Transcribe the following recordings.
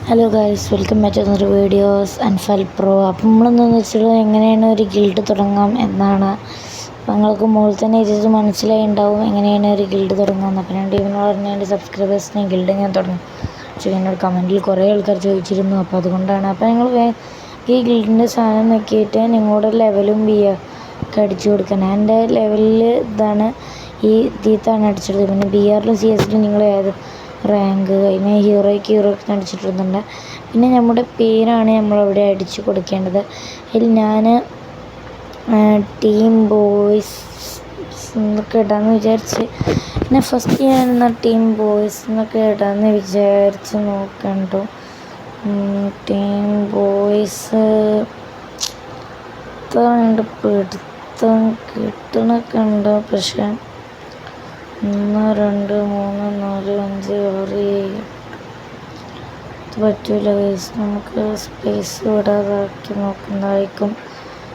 Hello guys, welcome back to another videos Anfal pro. അപ്പം നമ്മളെന്താണെന്ന് വെച്ചാൽ എങ്ങനെയാണ് ഒരു ഗിൽഡ് തുടങ്ങാം എന്നാണ്. അപ്പോൾ നിങ്ങൾക്ക് മുകളിൽ തന്നെ ഇത് മനസ്സിലായി ഉണ്ടാവും എങ്ങനെയാണ് ഒരു ഗിൽഡ് തുടങ്ങാമെന്ന്. അപ്പോൾ ഞാൻ ടീമിനോട് പറഞ്ഞ എൻ്റെ സബ്സ്ക്രൈബേഴ്സിനെ ഗിൽഡ് ഞാൻ തുടങ്ങും. പക്ഷേ എന്നോട് കമൻറ്റിൽ കുറേ ആൾക്കാർ ചോദിച്ചിരുന്നു, അപ്പോൾ അതുകൊണ്ടാണ്. അപ്പോൾ നിങ്ങൾ ഈ ഗിൽഡിൻ്റെ സാധനം നോക്കിയിട്ട് നിങ്ങളുടെ ലെവലും ഒക്കെ അടിച്ചു കൊടുക്കണം. എൻ്റെ ലെവലിൽ ഇതാണ്, ഈ ഇതിത്താണ് അടിച്ചെടുത്തത്. പിന്നെ BR CS നിങ്ങൾ ഏത് റാങ്ക് അതിന് ഹീറോയ്ക്ക് അടിച്ചിട്ടുണ്ട്. പിന്നെ നമ്മുടെ പേരാണ് നമ്മളവിടെ അടിച്ചു കൊടുക്കേണ്ടത്. അതിൽ ഞാൻ ടീം ബോയ്സ് എന്നൊക്കെ ഇടാമെന്ന് വിചാരിച്ച്, പിന്നെ ഫസ്റ്റ് ഞാൻ ടീം ബോയ്സ് എന്നൊക്കെ ഇടാമെന്ന് വിചാരിച്ച് നോക്കണ്ടോ. ടീം ബോയ്സ് പിടുത്തം കിട്ടണൊക്കെ ഉണ്ട്, പക്ഷേ 1 2 3 4 5 6 7 ഇത് പറ്റൂല ഗൈസ്. നമുക്ക് സ്പേസ് വിടാതാക്കി നോക്കുന്നതായിരിക്കും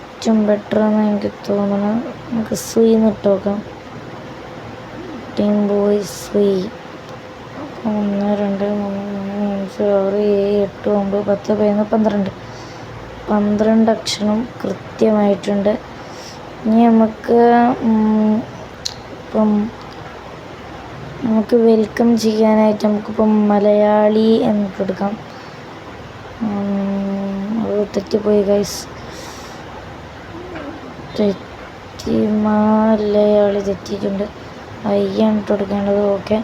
ഏറ്റവും ബെറ്റർ എന്ന് എനിക്ക് തോന്നുന്നു. നമുക്ക് സ്വീന്ന് ഇട്ട് നോക്കാം. ടീം ബോയ്സ് സ്വീ. 1 2 3 4 5 6 7 8 9 10 11 12 അക്ഷരം കൃത്യമായിട്ടുണ്ട്. ഇനി നമുക്ക് വെൽക്കം ചെയ്യാനായിട്ട് നമുക്കിപ്പം മലയാളി എന്ന് കൊടുക്കാം. അത് തെറ്റിപ്പോയി ഗൈസ്, മലയാളി തെറ്റിയിട്ടുണ്ട്. അയ്യാണ് ഇട്ട് കൊടുക്കേണ്ടത്. ഓക്കെ,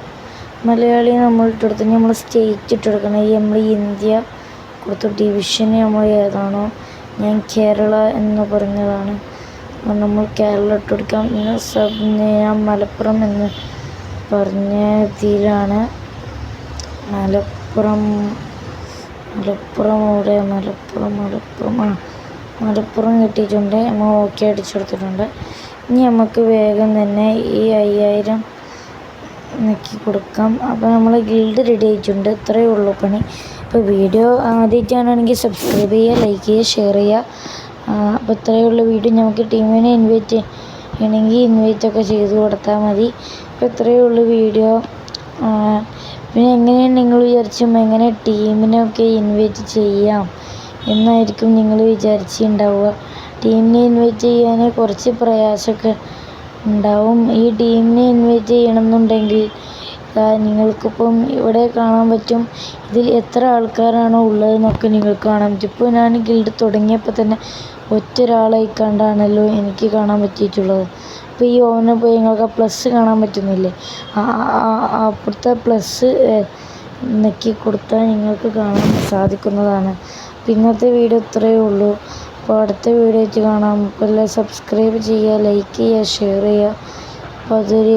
മലയാളി നമ്മൾ ഇട്ട് കൊടുത്ത് നമ്മൾ സ്റ്റേറ്റ് ഇട്ട് കൊടുക്കണം. നമ്മൾ ഇന്ത്യ കൊടുത്ത ഡിവിഷന് നമ്മൾ ഏതാണോ, ഞാൻ കേരള എന്ന് പറഞ്ഞതാണ്, നമ്മൾ കേരള ഇട്ട് കൊടുക്കാം. പിന്നെ ഞാൻ മലപ്പുറം എന്ന് പറഞ്ഞ ഇതിലാണ്. മലപ്പുറം കിട്ടിയിട്ടുണ്ട്. നമ്മൾ ഓക്കെ അടിച്ചെടുത്തിട്ടുണ്ട്. ഇനി നമുക്ക് വേഗം തന്നെ ഈ 5000 നോക്കി കൊടുക്കാം. അപ്പോൾ നമ്മൾ ഗിൽഡ് റെഡി ആയിട്ടുണ്ട്. ഇത്രയേ ഉള്ളൂ പണി. ഇപ്പോൾ വീഡിയോ ആദ്യമായിട്ടാണെങ്കിൽ സബ്സ്ക്രൈബ് ചെയ്യുക, ലൈക്ക് ചെയ്യുക, ഷെയർ ചെയ്യുക. അപ്പോൾ ഇത്രയേ ഉള്ളൂ വീഡിയോ. നമുക്ക് ടീമിനെ ഇൻവൈറ്റ് ചെയ്യണമെങ്കിൽ ഇൻവൈറ്റൊക്കെ ചെയ്ത് കൊടുത്താൽ മതി. അപ്പോൾ ഇത്രയേ ഉള്ളൂ വീഡിയോ. പിന്നെ എങ്ങനെയാണ് നിങ്ങൾ എങ്ങനെ ടീമിനൊക്കെ ഇൻവൈറ്റ് ചെയ്യാം എന്നായിരിക്കും നിങ്ങൾ വിചാരിച്ചിട്ടുണ്ടാവുക. ടീമിനെ ഇൻവൈറ്റ് ചെയ്യാൻ കുറച്ച് പ്രയാസമൊക്കെ ഉണ്ടാവും. ഈ ടീമിനെ ഇൻവൈറ്റ് ചെയ്യണമെന്നുണ്ടെങ്കിൽ നിങ്ങൾക്കിപ്പം ഇവിടെ കാണാൻ പറ്റും, ഇതിൽ എത്ര ആൾക്കാരാണോ ഉള്ളതെന്നൊക്കെ നിങ്ങൾക്ക് കാണാൻ പറ്റും. ഇപ്പോൾ ഞാൻ ഗിൽഡ് തുടങ്ങിയപ്പോൾ തന്നെ ഒറ്റൊരാളായി കണ്ടാണല്ലോ എനിക്ക് കാണാൻ പറ്റിയിട്ടുള്ളത്. അപ്പോൾ ഈ ഓവനെ പോയി നിങ്ങൾക്ക് പ്ലസ് കാണാൻ പറ്റുന്നില്ലേ, അപ്പുറത്തെ പ്ലസ് നെക്കി കൊടുത്താൽ നിങ്ങൾക്ക് കാണാൻ സാധിക്കുന്നതാണ്. അപ്പോൾ ഇന്നത്തെ വീഡിയോ ഇത്രയേ ഉള്ളൂ. അപ്പോൾ അടുത്ത വീഡിയോ ആയിട്ട് കാണാം. അപ്പോൾ എല്ലാം സബ്സ്ക്രൈബ് ചെയ്യുക, ലൈക്ക് ചെയ്യുക, ഷെയർ ചെയ്യുക. അപ്പോൾ അതൊരു